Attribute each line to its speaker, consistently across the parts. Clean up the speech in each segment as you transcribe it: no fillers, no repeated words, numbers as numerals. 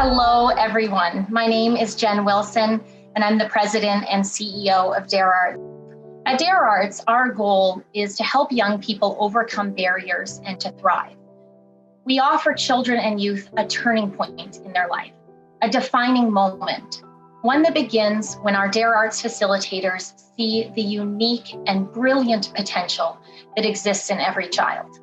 Speaker 1: Hello, everyone. My name is Jen Wilson, and I'm the president and CEO of DAREarts. At DAREarts, our goal is to help young people overcome barriers and to thrive. We offer children and youth a turning point in their life, a defining moment, one that begins when our DAREarts facilitators see the unique and brilliant potential that exists in every child.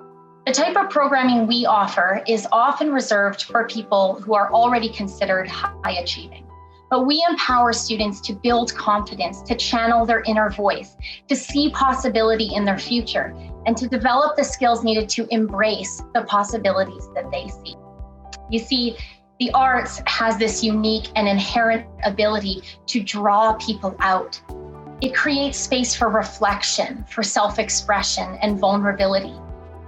Speaker 1: The type of programming we offer is often reserved for people who are already considered high achieving. But we empower students to build confidence, to channel their inner voice, to see possibility in their future, and to develop the skills needed to embrace the possibilities that they see. You see, the arts has this unique and inherent ability to draw people out. It creates space for reflection, for self-expression and vulnerability.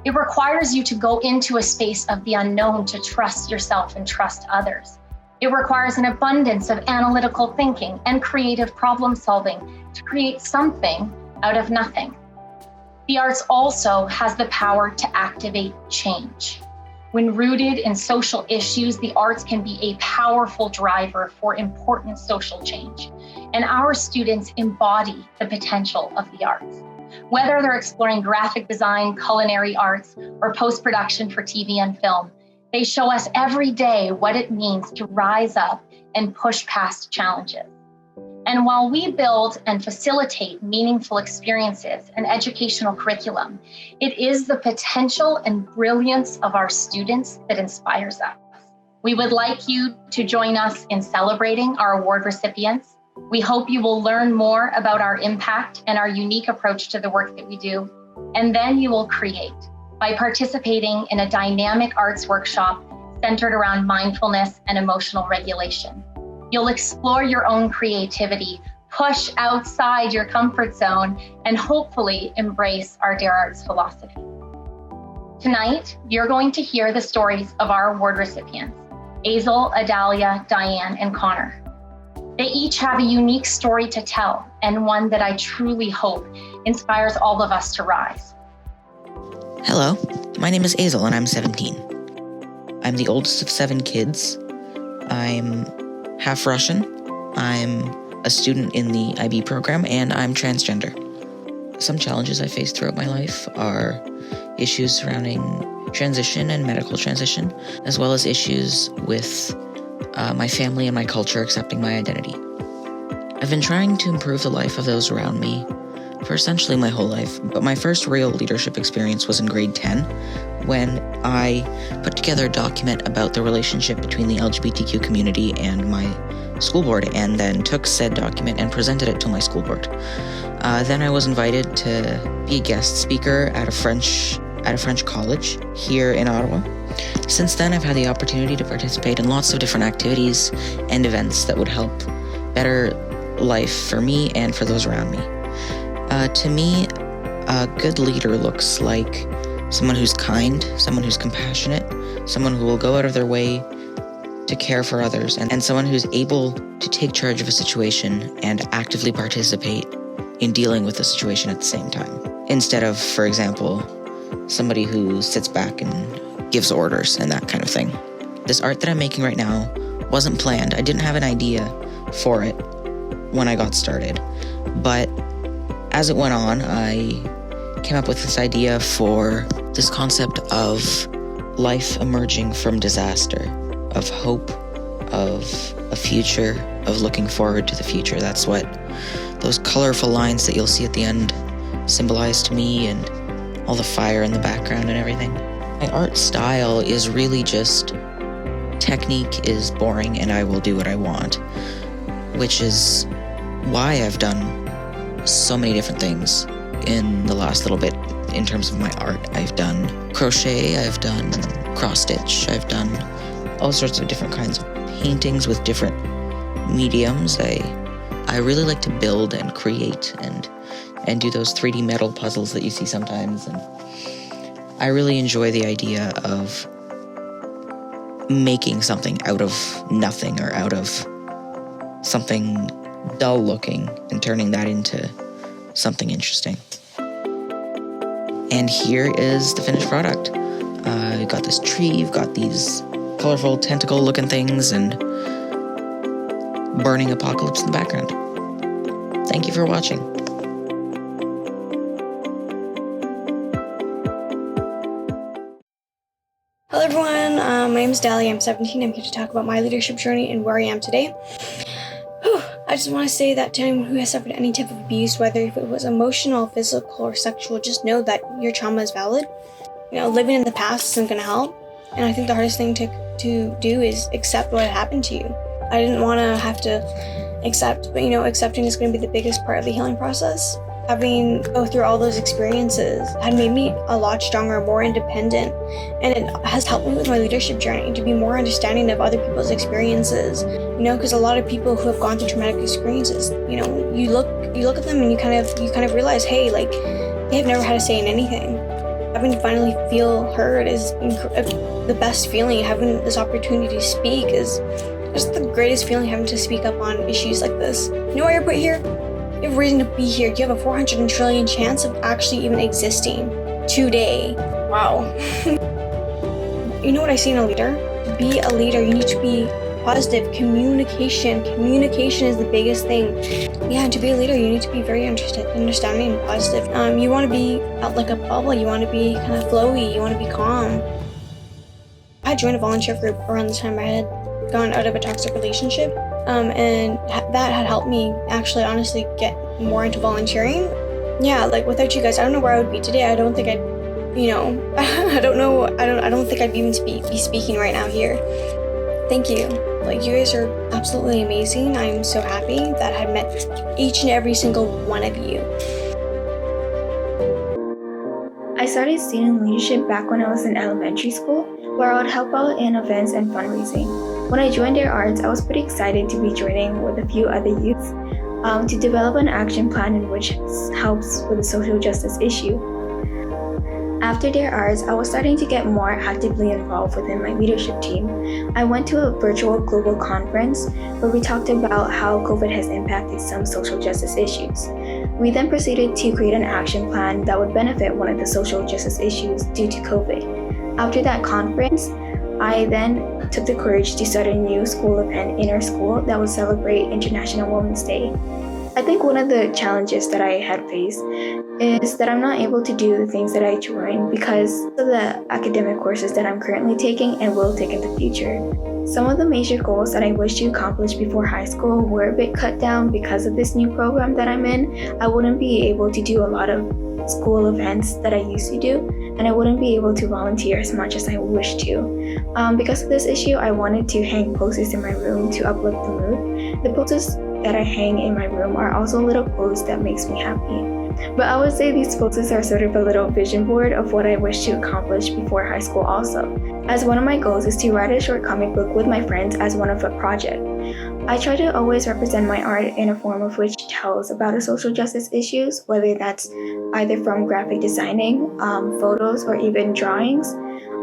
Speaker 1: It requires you to go into a space of the unknown to trust yourself and trust others. It requires an abundance of analytical thinking and creative problem solving to create something out of nothing. The arts also has the power to activate change. When rooted in social issues, the arts can be a powerful driver for important social change. And our students embody the potential of the arts. Whether they're exploring graphic design, culinary arts, or post-production for TV and film, they show us every day what it means to rise up and push past challenges. And while we build and facilitate meaningful experiences and educational curriculum, it is the potential and brilliance of our students that inspires us. We would like you to join us in celebrating our award recipients. We hope you will learn more about our impact and our unique approach to the work that we do, and then you will create by participating in a dynamic arts workshop centered around mindfulness and emotional regulation. You'll explore your own creativity, push outside your comfort zone, and hopefully embrace our DAREarts philosophy. Tonight, you're going to hear the stories of our award recipients, Azel, Adalia, Diane, and Connor. They each have a unique story to tell, and one that I truly hope inspires all of us to rise.
Speaker 2: Hello, my name is Azel and I'm 17. I'm the oldest of 7 kids. I'm half Russian. I'm a student in the IB program, and I'm transgender. Some challenges I face throughout my life are issues surrounding transition and medical transition, as well as issues with my family and my culture accepting my identity. I've been trying to improve the life of those around me for essentially my whole life, but my first real leadership experience was in grade 10 when I put together a document about the relationship between the LGBTQ community and my school board, and then took said document and presented it to my school board. Then I was invited to be a guest speaker at a French college here in Ottawa. Since then, I've had the opportunity to participate in lots of different activities and events that would help better life for me and for those around me. To me, a good leader looks like someone who's kind, someone who's compassionate, someone who will go out of their way to care for others, and someone who's able to take charge of a situation and actively participate in dealing with the situation at the same time. Instead of, for example, somebody who sits back and gives orders and that kind of thing. This art that I'm making right now wasn't planned. I didn't have an idea for it when I got started. But as it went on, I came up with this idea for this concept of life emerging from disaster, of hope, of a future, of looking forward to the future. That's what those colorful lines that you'll see at the end symbolize to me, and all the fire in the background and everything. My art style is really just technique is boring and I will do what I want, which is why I've done so many different things in the last little bit in terms of my art. I've done crochet, I've done cross stitch, I've done all sorts of different kinds of paintings with different mediums. I really like to build and create and do those 3D metal puzzles that you see sometimes, and I really enjoy the idea of making something out of nothing or out of something dull looking and turning that into something interesting. And here is the finished product. We've got this tree, we've got these colorful tentacle looking things and burning apocalypse in the background. Thank you for watching.
Speaker 3: Hello everyone, my name is Dali, I'm 17, I'm here to talk about my leadership journey and where I am today. I just want to say that to anyone who has suffered any type of abuse, whether if it was emotional, physical, or sexual, just know that your trauma is valid. Living in the past isn't going to help, and I think the hardest thing to do is accept what happened to you. I didn't want to have to accept, but accepting is going to be the biggest part of the healing process. Having go through all those experiences had made me a lot stronger, more independent, and it has helped me with my leadership journey to be more understanding of other people's experiences. Because a lot of people who have gone through traumatic experiences, you look at them and you kind of realize, hey, like they have never had a say in anything. Having to finally feel heard is the best feeling. Having this opportunity to speak is just the greatest feeling. Having to speak up on issues like this. You know why you're put here? You have a reason to be here. You have a 400 trillion chance of actually even existing today. Wow. You know what I see in a leader? To be a leader, you need to be positive. Communication is the biggest thing. Yeah, to be a leader, you need to be very understanding and positive. You want to be like a bubble. You want to be kind of flowy. You want to be calm. I joined a volunteer group around the time I had gone out of a toxic relationship. And that had helped me actually honestly get more into volunteering. Yeah, like without you guys, I don't know where I would be today. I don't think I'd, I don't think I'd even be speaking right now here. Thank you. Like, you guys are absolutely amazing. I'm so happy that I met each and every single one of you.
Speaker 4: I started student leadership back when I was in elementary school, where I would help out in events and fundraising. When I joined DAREarts, I was pretty excited to be joining with a few other youths to develop an action plan in which helps with the social justice issue. After DAREarts, I was starting to get more actively involved within my leadership team. I went to a virtual global conference where we talked about how COVID has impacted some social justice issues. We then proceeded to create an action plan that would benefit one of the social justice issues due to COVID. After that conference, I then took the courage to start a new school event in our school that would celebrate International Women's Day. I think one of the challenges that I had faced is that I'm not able to do the things that I joined because of the academic courses that I'm currently taking and will take in the future. Some of the major goals that I wish to accomplish before high school were a bit cut down because of this new program that I'm in. I wouldn't be able to do a lot of school events that I used to do, and I wouldn't be able to volunteer as much as I wish to. Because of this issue, I wanted to hang posters in my room to uplift the mood. The posters that I hang in my room are also little quotes that makes me happy. But I would say these posters are sort of a little vision board of what I wish to accomplish before high school also, as one of my goals is to write a short comic book with my friends as one of a project. I try to always represent my art in a form of which tells about the social justice issues, whether that's either from graphic designing, photos, or even drawings.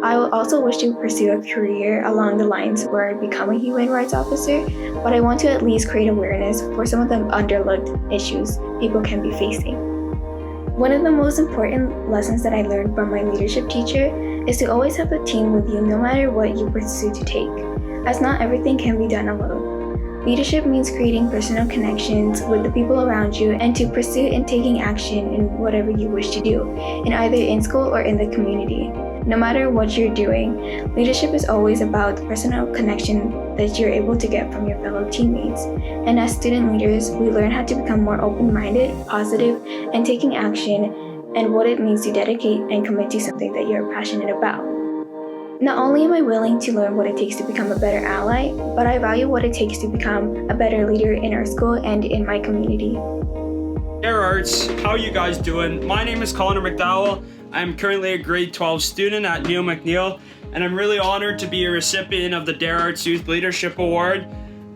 Speaker 4: I will also wish to pursue a career along the lines where I become a human rights officer, but I want to at least create awareness for some of the underlooked issues people can be facing. One of the most important lessons that I learned from my leadership teacher is to always have a team with you no matter what you pursue to take, as not everything can be done alone. Leadership means creating personal connections with the people around you and to pursue and taking action in whatever you wish to do, in either in school or in the community. No matter what you're doing, leadership is always about the personal connection that you're able to get from your fellow teammates. And as student leaders, we learn how to become more open-minded, positive, and taking action, and what it means to dedicate and commit to something that you're passionate about. Not only am I willing to learn what it takes to become a better ally, but I value what it takes to become a better leader in our school and in my community.
Speaker 5: DAREarts, how are you guys doing? My name is Connor McDowell. I'm currently a grade 12 student at Neil McNeil, and I'm really honored to be a recipient of the DAREarts Youth Leadership Award.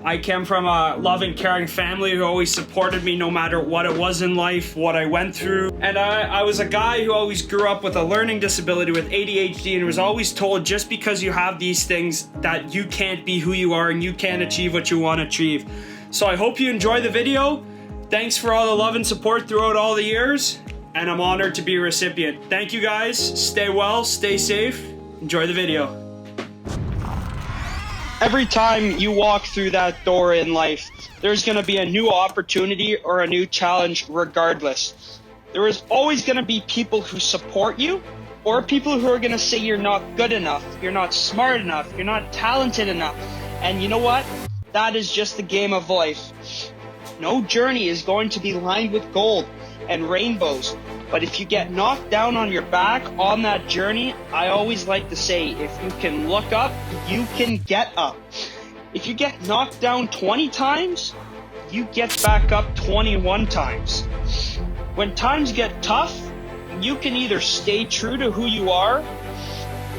Speaker 5: I came from a loving, caring family who always supported me no matter what it was in life, what I went through. And I was a guy who always grew up with a learning disability with ADHD and was always told just because you have these things that you can't be who you are and you can't achieve what you want to achieve. So I hope you enjoy the video. Thanks for all the love and support throughout all the years, and I'm honored to be a recipient. Thank you guys. Stay well, stay safe. Enjoy the video. Every time you walk through that door in life, there's going to be a new opportunity or a new challenge regardless. There is always going to be people who support you or people who are going to say you're not good enough, you're not smart enough, you're not talented enough. And you know what? That is just the game of life. No journey is going to be lined with gold and rainbows. But if you get knocked down on your back on that journey, I always like to say, if you can look up, you can get up. If you get knocked down 20 times, you get back up 21 times. When times get tough, you can either stay true to who you are,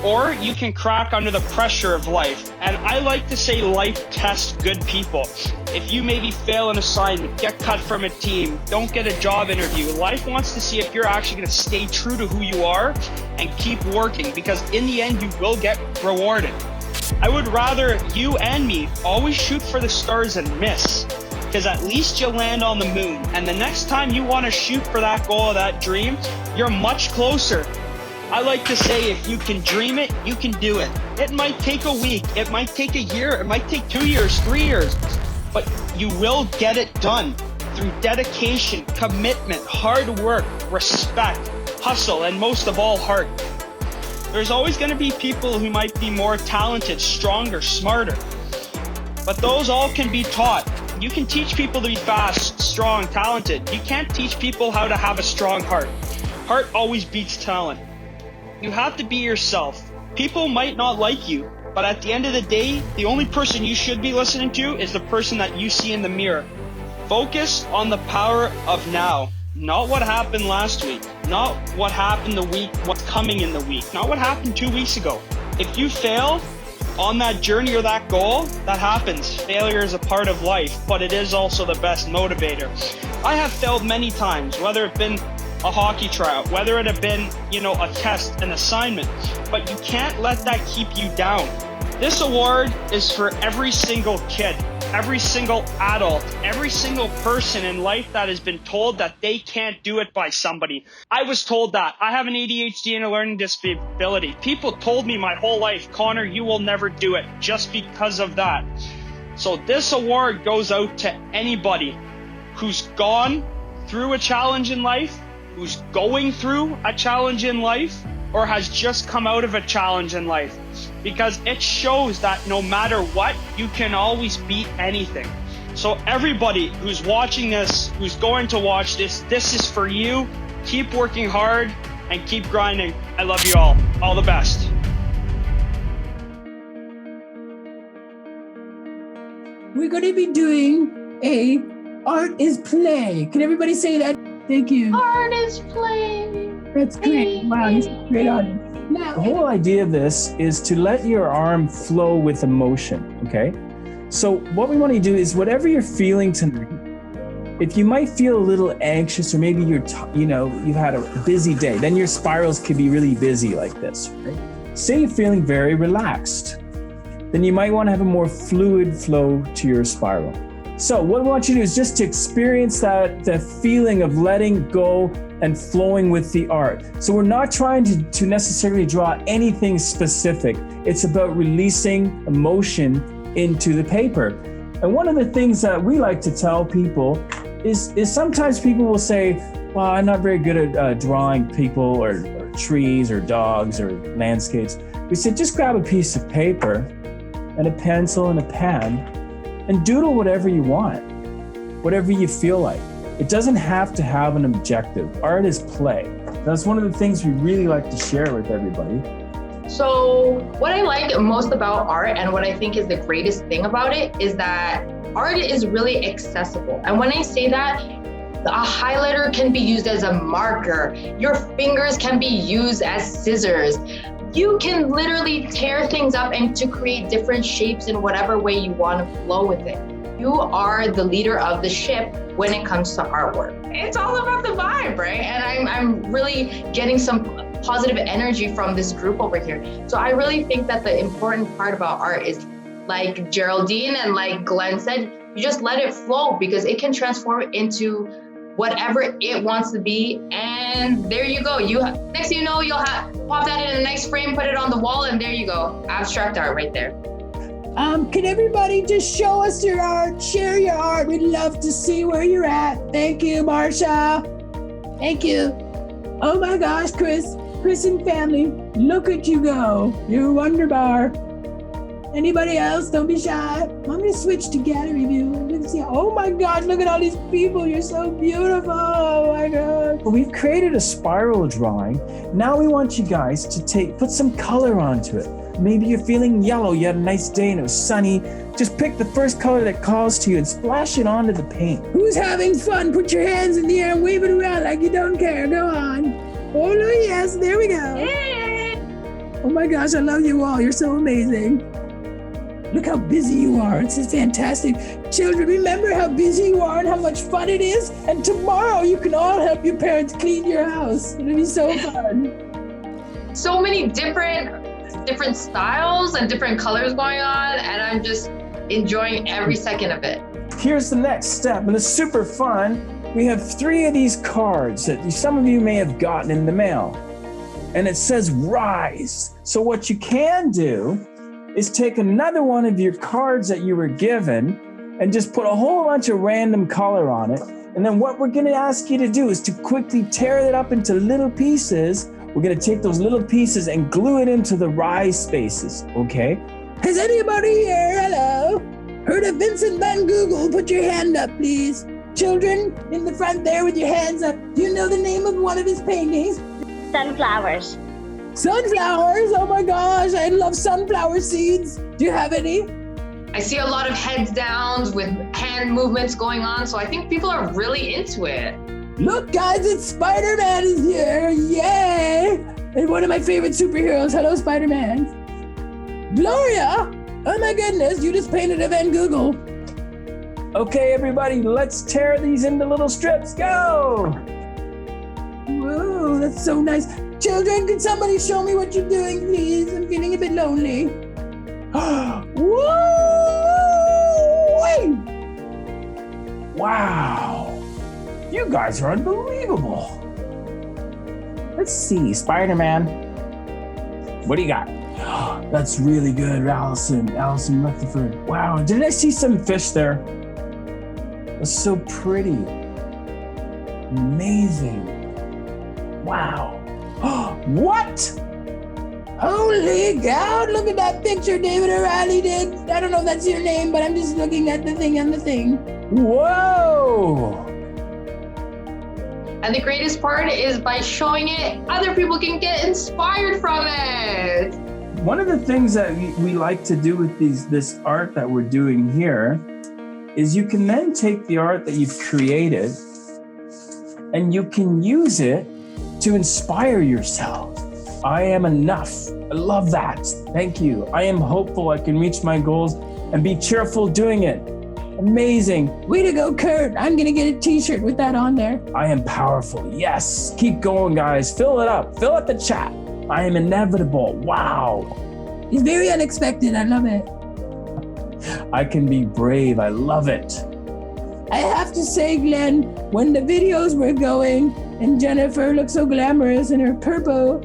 Speaker 5: or you can crack under the pressure of life. And I like to say life tests good people. If you maybe fail an assignment, get cut from a team, don't get a job interview, life wants to see if you're actually going to stay true to who you are and keep working, because in the end, you will get rewarded. I would rather you and me always shoot for the stars and miss, because at least you'll land on the moon. And the next time you want to shoot for that goal or that dream, you're much closer. I like to say, if you can dream it, you can do it. It might take a week, it might take a year, it might take 2 years, 3 years, but you will get it done through dedication, commitment, hard work, respect, hustle, and most of all, heart. There's always going to be people who might be more talented, stronger, smarter, but those all can be taught. You can teach people to be fast, strong, talented. You can't teach people how to have a strong heart. Heart always beats talent. You have to be yourself. People might not like you, but at the end of the day, the only person you should be listening to is the person that you see in the mirror. Focus on the power of now, not what happened last week, not what happened the week, what's coming in the week, not what happened 2 weeks ago. If you fail on that journey or that goal, that happens. Failure is a part of life, but it is also the best motivator. I have failed many times, whether it been a hockey tryout, whether it had been, a test, an assignment, but you can't let that keep you down. This award is for every single kid, every single adult, every single person in life that has been told that they can't do it by somebody. I was told that. I have an ADHD and a learning disability. People told me my whole life, Connor, you will never do it, just because of that. So this award goes out to anybody who's gone through a challenge in life, who's going through a challenge in life, or has just come out of a challenge in life, because it shows that no matter what, you can always beat anything. So everybody who's watching this, who's going to watch this, this is for you. Keep working hard and keep grinding. I love you all. All the best.
Speaker 6: We're going to be doing a art is play. Can everybody say that? Thank you.
Speaker 1: Art is play.
Speaker 6: That's great. Wow, he's a great audience. Now,
Speaker 7: The whole idea of this is to let your arm flow with emotion, okay? So what we want to do is whatever you're feeling tonight, if you might feel a little anxious or maybe you've had a busy day, then your spirals could be really busy like this, right? Say you're feeling very relaxed, then you might want to have a more fluid flow to your spiral. So what we want you to do is just to experience the feeling of letting go and flowing with the art. So we're not trying to necessarily draw anything specific. It's about releasing emotion into the paper. And one of the things that we like to tell people is sometimes people will say, well, I'm not very good at drawing people or trees or dogs or landscapes. We said, just grab a piece of paper and a pencil and a pen and doodle whatever you want, whatever you feel like. It doesn't have to have an objective. Art is play. That's one of the things we really like to share with everybody.
Speaker 8: So what I like most about art and what I think is the greatest thing about it is that art is really accessible. And when I say that, a highlighter can be used as a marker. Your fingers can be used as scissors. You can literally tear things up and to create different shapes in whatever way you want to flow with it. You are the leader of the ship when it comes to artwork. It's all about the vibe, right? And I'm really getting some positive energy from this group over here. So I really think that the important part about art is, like Geraldine and like Glenn said, you just let it flow because it can transform into whatever it wants to be, and there you go. Next thing you know, you'll pop that in a nice frame, put it on the wall, and there you go. Abstract art right there.
Speaker 6: Can everybody just show us your art, share your art? We'd love to see where you're at. Thank you, Marsha. Thank you. Oh my gosh, Chris and family, look at you go. You're wonderbar. Anybody else? Don't be shy. I'm gonna switch to gallery view. Let's see. Oh my gosh, look at all these people. You're so beautiful. Oh my God.
Speaker 7: We've created a spiral drawing. Now we want you guys to put some color onto it. Maybe you're feeling yellow, you had a nice day and it was sunny. Just pick the first color that calls to you and splash it onto the paint.
Speaker 6: Who's having fun? Put your hands in the air and wave it around like you don't care. Go on. Oh no, yes, there we go. Yay. Oh my gosh, I love you all. You're so amazing. Look how busy you are. It's just fantastic. Children, remember how busy you are and how much fun it is. And tomorrow you can all help your parents clean your house. It'll be so fun.
Speaker 8: So many different styles and different colors going on, and I'm just enjoying every second of it.
Speaker 7: Here's the next step, and it's super fun. We have 3 of these cards that some of you may have gotten in the mail, and it says rise. So what you can do is take another one of your cards that you were given and just put a whole bunch of random color on it. And then what we're gonna ask you to do is to quickly tear it up into little pieces. We're gonna take those little pieces and glue it into the rise spaces, okay?
Speaker 6: Has anybody here, hello, heard of Vincent van Gogh? Put your hand up, please. Children in the front there with your hands up. Do you know the name of one of his paintings?
Speaker 9: Sunflowers.
Speaker 6: Sunflowers? Oh my gosh, I love sunflower seeds. Do you have any?
Speaker 8: I see a lot of heads downs with hand movements going on, so I think people are really into it.
Speaker 6: Look guys, it's Spider-Man is here, yay! And one of my favorite superheroes, hello Spider-Man. Gloria, oh my goodness, you just painted a Van Gogh.
Speaker 7: Okay everybody, let's tear these into little strips, go!
Speaker 6: Whoa, that's so nice. Children, can somebody show me what you're doing, please? I'm feeling a bit lonely. Woo!
Speaker 7: Wow! You guys are unbelievable. Let's see, Spider-Man. What do you got?
Speaker 6: That's really good, Allison Rutherford.
Speaker 7: Wow, did I see some fish there? That's so pretty. Amazing. Wow. What?
Speaker 6: Holy God, look at that picture David O'Reilly did. I don't know if that's your name, but I'm just looking at the thing on the thing.
Speaker 7: Whoa!
Speaker 8: And the greatest part is by showing it, other people can get inspired from it.
Speaker 7: One of the things that we like to do with this art that we're doing here is you can then take the art that you've created and you can use it to inspire yourself. I am enough. I love that. Thank you. I am hopeful I can reach my goals and be cheerful doing it. Amazing.
Speaker 6: Way to go, Kurt. I'm going to get a t-shirt with that on there.
Speaker 7: I am powerful. Yes. Keep going, guys. Fill it up. Fill up the chat. I am inevitable. Wow.
Speaker 6: It's very unexpected. I love it.
Speaker 7: I can be brave. I love it.
Speaker 6: I have to say, Glenn, when the videos were going and Jennifer looked so glamorous in her purple,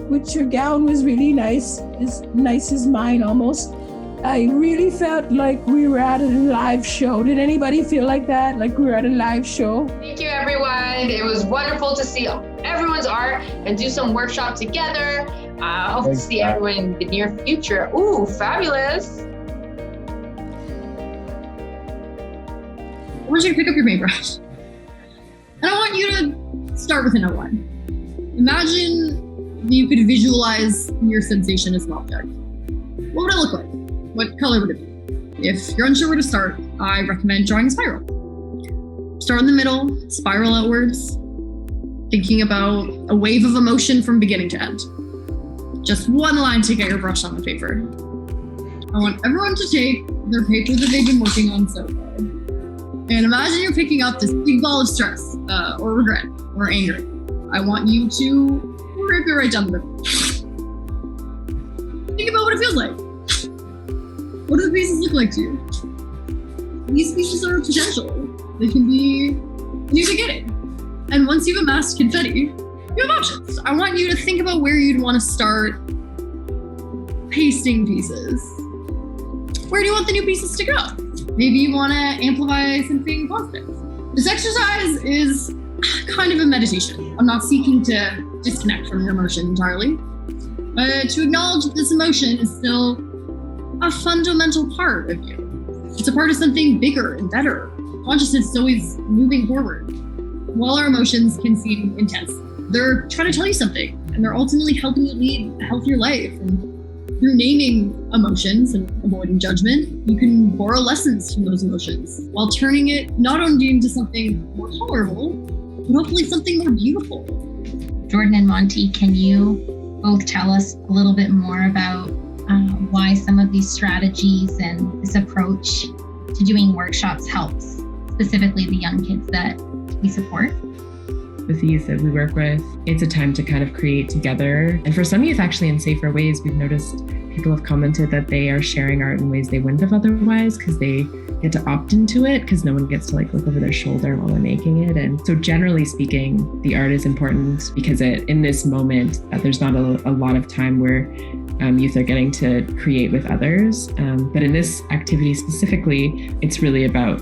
Speaker 6: which her gown was really nice, as nice as mine almost, I really felt like we were at a live show. Did anybody feel like that? Like we were at a live show?
Speaker 8: Thank you, everyone. It was wonderful to see everyone's art and do some workshop together. I hope to see everyone in the near future. Ooh, fabulous.
Speaker 10: I want you to pick up your paintbrush. And I want you to start with an outline. Imagine you could visualize your sensation as an object. What would it look like? What color would it be? If you're unsure where to start, I recommend drawing a spiral. Start in the middle, spiral outwards, thinking about a wave of emotion from beginning to end. Just one line to get your brush on the paper. I want everyone to take their paper that they've been working on so far. And imagine you're picking up this big ball of stress, or regret, or anger. I want you to rip it right down the middle. Think about what it feels like. What do the pieces look like to you? These pieces are potential. They can be a new beginning. And once you've amassed confetti, you have options. I want you to think about where you'd want to start pasting pieces. where do you want the new pieces to go? Maybe you want to amplify something positive. This exercise is kind of a meditation. I'm not seeking to disconnect from your emotion entirely, but to acknowledge that this emotion is still a fundamental part of you. It's a part of something bigger and better. Consciousness is always moving forward. While our emotions can seem intense, they're trying to tell you something, and they're ultimately helping you lead a healthier life. And through naming emotions and avoiding judgment, you can borrow lessons from those emotions while turning it not only into something more tolerable, but hopefully something more beautiful.
Speaker 1: Jordan and Monty, can you both tell us a little bit more about why some of these strategies and this approach to doing workshops helps, specifically the young kids that we support?
Speaker 9: With the youth that we work with, it's a time to kind of create together. And for some youth, actually in safer ways, we've noticed people have commented that they are sharing art in ways they wouldn't have otherwise because they get to opt into it because no one gets to like look over their shoulder while they're making it. And so generally speaking, the art is important because in this moment, there's not a lot of time where youth are getting to create with others. But in this activity specifically, it's really about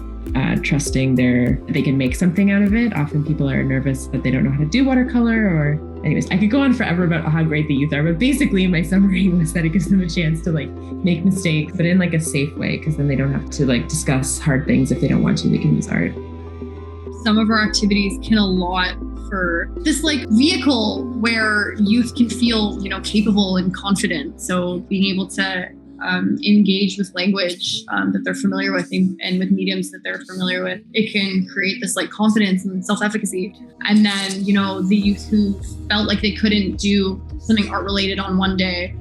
Speaker 9: trusting they can make something out of it. Often people are nervous that they don't know how to do watercolor anyways, I could go on forever about how great the youth are, but basically my summary was that it gives them a chance to like make mistakes, but in like a safe way, because then they don't have to like discuss hard things if they don't want to. They can use art.
Speaker 10: Some of our activities can allot for this like vehicle where youth can feel, capable and confident. So being able to engage with language that they're familiar with and with mediums that they're familiar with, it can create this like confidence and self-efficacy. And then, the youth who felt like they couldn't do something art related on one day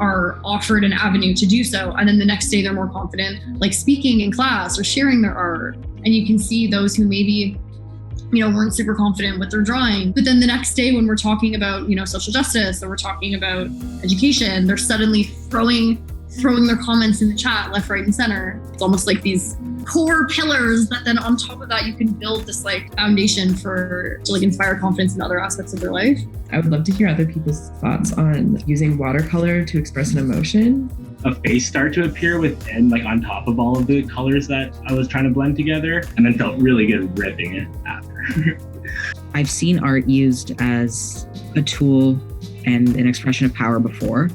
Speaker 10: are offered an avenue to do so. And then the next day they're more confident, like speaking in class or sharing their art. And you can see those who maybe weren't super confident with their drawing. But then the next day when we're talking about, social justice or we're talking about education, they're suddenly throwing their comments in the chat left, right, and center. It's almost like these core pillars that then on top of that, you can build this like foundation to like inspire confidence in other aspects of their life.
Speaker 9: I would love to hear other people's thoughts on using watercolor to express an emotion.
Speaker 11: A face start to appear within, like on top of all of the colors that I was trying to blend together, and then felt really good ripping it after.
Speaker 2: I've seen art used as a tool and an expression of power before,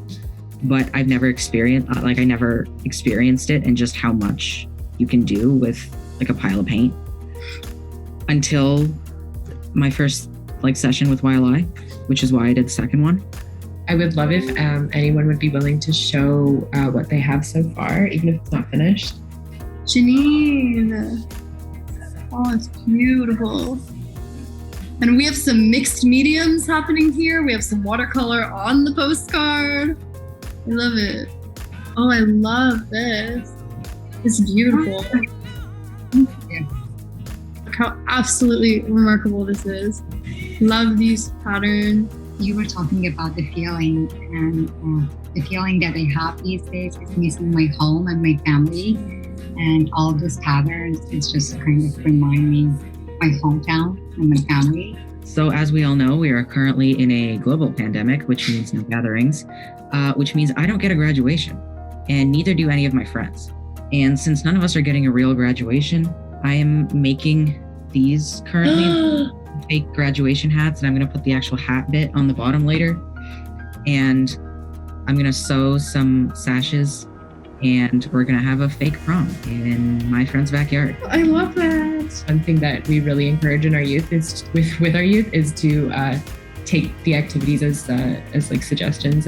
Speaker 2: but I've never experienced it and just how much you can do with like a pile of paint until my first like session with YLI, which is why I did the second one.
Speaker 9: I would love if anyone would be willing to show what they have so far, even if it's not finished.
Speaker 10: Janine. Oh, it's beautiful. And we have some mixed mediums happening here. We have some watercolor on the postcard. I love it. Oh, I love this. It's beautiful.
Speaker 12: Yeah.
Speaker 10: Look how absolutely remarkable this is. Love these patterns.
Speaker 12: You were talking about the feeling, and the feeling that I have these days is missing my home and my family, and all of those patterns is just kind of remind me my hometown and my family.
Speaker 2: So as we all know, we are currently in a global pandemic, which means no gatherings, which means I don't get a graduation, and neither do any of my friends. And since none of us are getting a real graduation, I am making these currently fake graduation hats, and I'm going to put the actual hat bit on the bottom later. And I'm going to sew some sashes, and we're going to have a fake prom in my friend's backyard.
Speaker 10: I love that.
Speaker 9: One thing that we really encourage in our youth is with our youth is to take the activities as like suggestions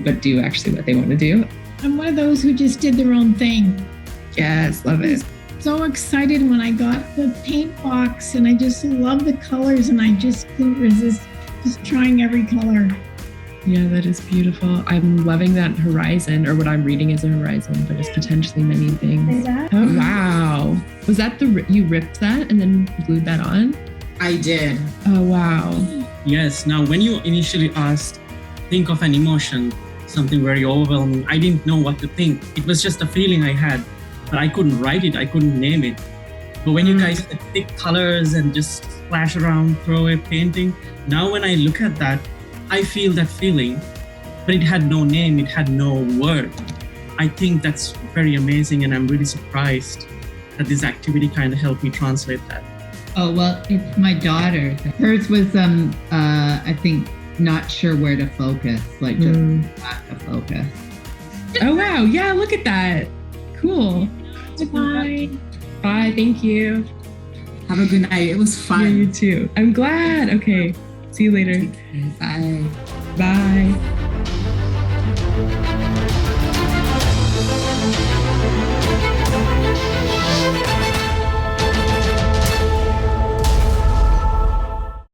Speaker 9: but do actually what they want to do.
Speaker 6: I'm one of those who just did their own thing.
Speaker 9: Yes, love it.
Speaker 6: So excited when I got the paint box, and I just love the colors, and I just couldn't resist just trying every color.
Speaker 9: Yeah, that is beautiful. I'm loving that horizon, or what I'm reading is a horizon, but it's potentially many things. Oh, wow. Was that you ripped that and then glued that on?
Speaker 13: I did.
Speaker 9: Oh, wow.
Speaker 13: Yes. Now, when you initially asked, think of an emotion, something very overwhelming, I didn't know what to think. It was just a feeling I had, but I couldn't write it. I couldn't name it. But when you guys said pick colors and just splash around, throw a painting, now when I look at that, I feel that feeling, but it had no name, it had no word. I think that's very amazing, and I'm really surprised that this activity kind of helped me translate that.
Speaker 14: Oh, well, it's my daughter. Hers was, I think, not sure where to focus, like just lack of focus.
Speaker 9: Oh, wow. Yeah, look at that. Cool. Bye. Bye. Thank you.
Speaker 15: Have a good night. It was fun.
Speaker 9: Yeah, you too. I'm glad. Okay. See you later.
Speaker 15: Bye.
Speaker 9: Bye.